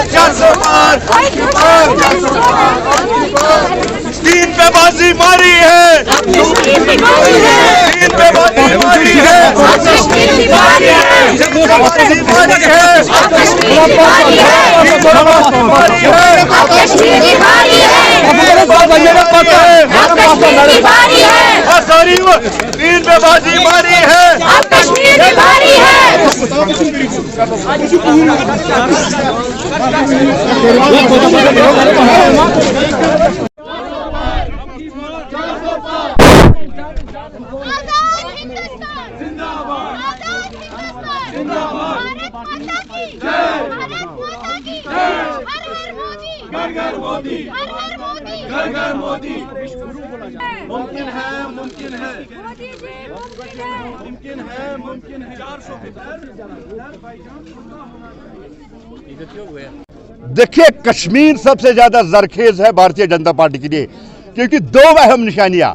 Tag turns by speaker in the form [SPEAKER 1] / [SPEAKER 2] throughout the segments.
[SPEAKER 1] 400 पार, तीन पे बाजी मारी है, तीन पे बाजी मारी है, तीन पे बाजी मारी है,
[SPEAKER 2] घर घर मोदी, घर घर मोदी। मुमकिन है, मुमकिन है, मुमकिन है, मुमकिन है। 400
[SPEAKER 3] देखिए, कश्मीर सबसे ज्यादा जरखेज है भारतीय जनता पार्टी के लिए, क्योंकि दो अहम निशानियां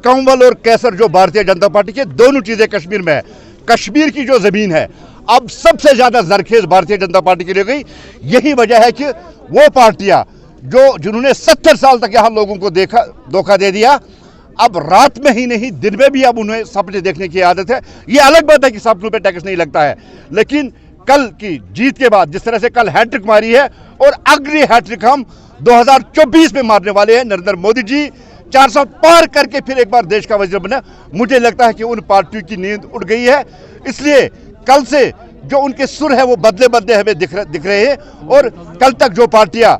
[SPEAKER 3] कंवल और कैसर जो भारतीय जनता पार्टी के दोनों चीजें कश्मीर में है। कश्मीर की जो जमीन है अब सबसे ज्यादा जरखेज भारतीय जनता पार्टी के लिए गई। यही वजह है कि वो पार्टियां जिन्होंने 70 साल तक यहां लोगों को धोखा दे दिया, अब रात में ही नहीं दिन में भी अब उन्हें सपने देखने की आदत है। ये अलग बात है कि सपनों पे टैक्स नहीं लगता है, लेकिन कल की जीत के बाद जिस तरह से कल हैट्रिक मारी है और अगली हैट्रिक हम 2024 में मारने वाले हैं। नरेंद्र मोदी जी 400 पार करके फिर एक बार देश का वजीर बना। मुझे लगता है कि उन पार्टियों की नींद उड़ गई है, इसलिए कल से जो उनके सुर है वो बदले बदले हमें दिख रहे हैं। और कल तक जो पार्टियां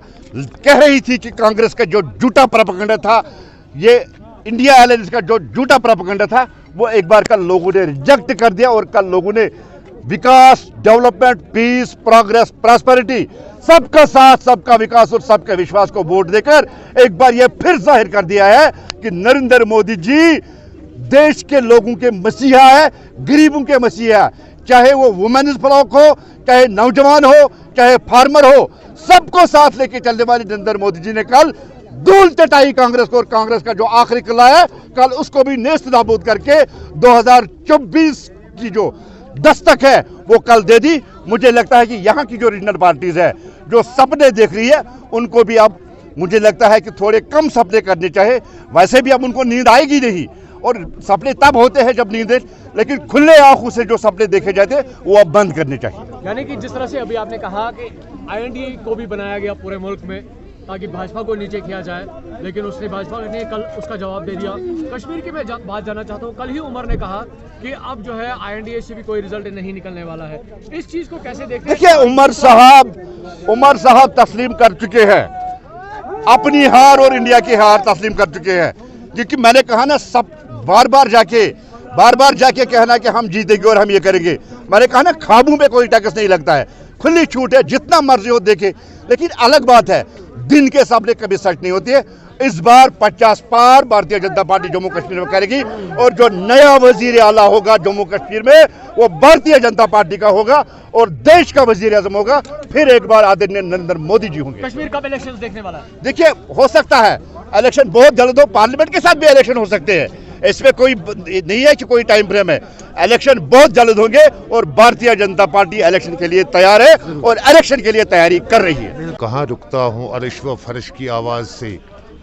[SPEAKER 3] कह रही थी कि कांग्रेस का जो झूठा प्रोपेगेंडा था, ये इंडिया अलायंस का जो झूठा प्रोपेगेंडा था, वो एक बार कल लोगों ने रिजेक्ट कर दिया। और कल लोगों ने विकास, डेवलपमेंट, पीस, प्रोग्रेस, प्रॉस्पेरिटी, सबका साथ, सबका विकास और सबका विश्वास को वोट देकर एक बार यह फिर जाहिर कर दिया है कि नरेंद्र मोदी जी देश के लोगों के मसीहा है, गरीबों के मसीहा है। चाहे वो वुमेन्स ब्लॉक हो, चाहे नौजवान हो, चाहे फार्मर हो, सबको साथ लेके चलने वाले नरेंद्र मोदी जी ने कल धूल चटाई कांग्रेस को, और कांग्रेस का जो आखिरी किला है कल उसको भी नेस्त नाबूद करके 2024 की जो दस्तक है वो कल दे दी। मुझे लगता है कि यहाँ की जो रीजनल पार्टीज है जो सपने देख रही है, उनको भी अब मुझे लगता है कि थोड़े कम सपने करने चाहिए। वैसे भी अब उनको नींद आएगी नहीं, और सपने तब होते हैं जब नींद, लेकिन खुले आंखों से जो सपने देखे जाते हैं वो अब बंद करने चाहिए।
[SPEAKER 4] यानी कि जिस तरह से अभी आपने कहा कि INDA को भी बनाया गया पूरे मुल्क में ताकि भाजपा को नीचे किया जाए, लेकिन उसने भाजपा ने कल उसका जवाब दे दिया। कश्मीर की मैं बात जानना चाहता हूँ, कल ही उमर ने कहा कि अब जो है INDA से भी कोई रिजल्ट नहीं निकलने वाला है। इस चीज को कैसे देखते हैं?
[SPEAKER 3] देखिए, उमर साहब तस्लीम कर चुके हैं अपनी हार और इंडिया की हार तस्लीम कर चुके हैं। क्योंकि मैंने कहा ना, सब बार बार जाके कहना कि हम जीतेंगे और हम ये करेंगे। मैंने कहा ना, ख्वाबों पे कोई टैक्स नहीं लगता है, खुली छूट है, जितना मर्जी हो देखे। लेकिन अलग बात है, दिन के सपने कभी सच नहीं होती है। इस बार 50 पार भारतीय जनता पार्टी जम्मू कश्मीर में करेगी, और जो नया वजीर आला होगा जम्मू कश्मीर में वो भारतीय जनता पार्टी का होगा और देश का वजीर आजम होगा। फिर एक बार आदरणीय नरेंद्र मोदी जी होंगे।
[SPEAKER 4] कश्मीर कब इलेक्शन देखने वाला है?
[SPEAKER 3] देखिए, हो सकता है इलेक्शन बहुत जल्द हो, पार्लियामेंट के साथ भी इलेक्शन हो सकते हैं, इसमें कोई नहीं है कि कोई टाइम फ्रेम है। इलेक्शन बहुत जल्द होंगे और भारतीय जनता पार्टी इलेक्शन के लिए तैयार है और इलेक्शन के लिए तैयारी कर रही है।
[SPEAKER 5] कहाँ रुकता हूँ अर्श व फर्श की आवाज़ से,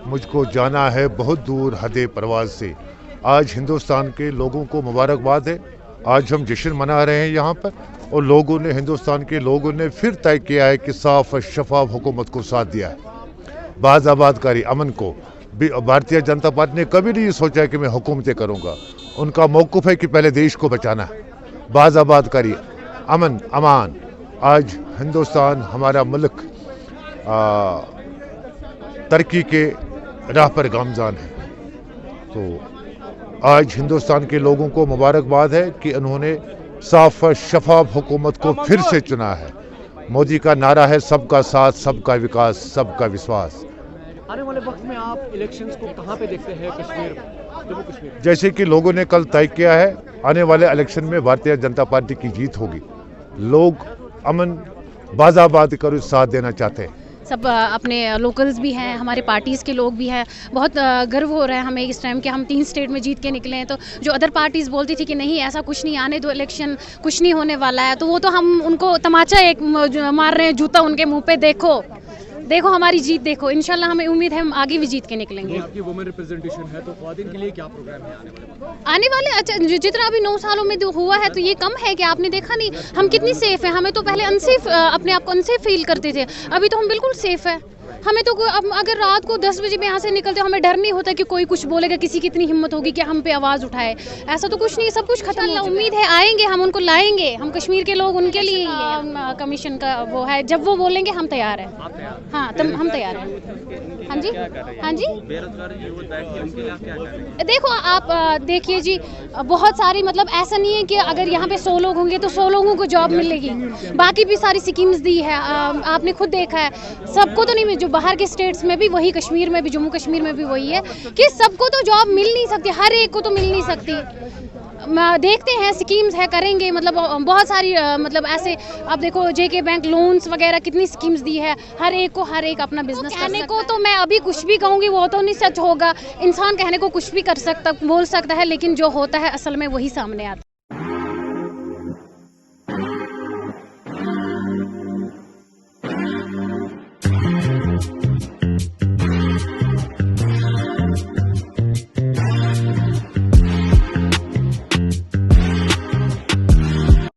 [SPEAKER 5] मुझको जाना है बहुत दूर हदे परवाज से। आज हिंदुस्तान के लोगों को मुबारकबाद है। आज हम जश्न मना रहे हैं यहाँ पर, और लोगों ने, हिंदुस्तान के लोगों ने फिर तय किया है कि साफ और शफाफ हुकूमत को साथ दिया है। बाज़ाबादकारी, अमन को भारतीय जनता पार्टी ने कभी नहीं सोचा कि मैं हुकूमतें करूँगा। उनका मौक़िफ़ है कि पहले देश को बचाना है। बाज़ाबादकारी, अमन, अमान। आज हिंदुस्तान, हमारा मुल्क तरक्की के राह पर गामज़ान है। तो आज हिंदुस्तान के लोगों को मुबारकबाद है कि उन्होंने साफ और शफाफ हुकूमत को फिर से चुना है। मोदी का नारा है सबका साथ, सबका विकास, सबका विश्वास।
[SPEAKER 4] आने वाले वक्त में आप इलेक्शंस को कहां पे देखते हैं कश्मीर में, जम्मू कश्मीर?
[SPEAKER 5] जैसे कि लोगों ने कल तय किया है, आने वाले इलेक्शन में भारतीय जनता पार्टी की जीत होगी। लोग अमन, बाज़ाबाद कर साथ देना चाहते हैं।
[SPEAKER 6] सब अपने लोकल्स भी हैं, हमारे पार्टीज़ के लोग भी हैं। बहुत गर्व हो रहा है हमें इस टाइम कि हम 3 स्टेट में जीत के निकले हैं। तो जो अदर पार्टीज़ बोलती थी कि नहीं ऐसा कुछ नहीं, आने दो इलेक्शन, कुछ नहीं होने वाला है, तो वो तो हम उनको तमाचा एक मार रहे हैं, जूता उनके मुँह पे। देखो हमारी जीत देखो, इंशाल्लाह हमें उम्मीद है हम आगे भी जीत के निकलेंगे।
[SPEAKER 4] आपकी वुमेन रिप्रेजेंटेशन है तो ख्वातीन के लिए क्या प्रोग्राम है
[SPEAKER 6] आने वाले? अच्छा, जितना अभी 9 सालों में जो हुआ है तो ये कम है कि आपने देखा नहीं हम कितनी सेफ है। हमें तो पहले अनसेफ, अपने आप को अनसेफ फील करते थे, अभी तो हम बिल्कुल सेफ है। हमें तो अगर रात को 10 बजे में यहाँ से निकलते हमें डर नहीं होता कि कोई कुछ बोलेगा, किसी की इतनी हिम्मत होगी कि हम पे आवाज़ उठाए। ऐसा तो कुछ नहीं, सब कुछ खत्म है। उम्मीद है आएंगे, हम उनको लाएंगे, हम कश्मीर के लोग उनके लिए कमीशन का वो है, जब वो बोलेंगे हम तैयार हैं। हाँ हम तैयार हैं। हाँ जी, हाँ जी। देखो आप देखिए जी, बहुत सारी, मतलब ऐसा नहीं है कि अगर यहाँ पे 100 लोग होंगे तो 100 लोगों को जॉब मिलेगी। बाकी भी सारी स्कीम्स दी है, आपने खुद देखा है। सबको तो नहीं, जो बाहर के स्टेट्स में भी वही, कश्मीर में भी, जम्मू कश्मीर में भी वही है कि सबको तो जॉब मिल नहीं सकती, हर एक को तो मिल नहीं सकती। देखते हैं, स्कीम्स है, करेंगे। मतलब बहुत सारी, मतलब ऐसे आप देखो JK बैंक लोन्स वगैरह कितनी स्कीम्स दी है, हर एक अपना बिजनेस कहने को। तो मैं अभी कुछ भी कहूँगी वो तो नहीं सच होगा। इंसान कहने को कुछ भी कर सकता, बोल सकता है, लेकिन जो होता है असल में वही सामने आता है।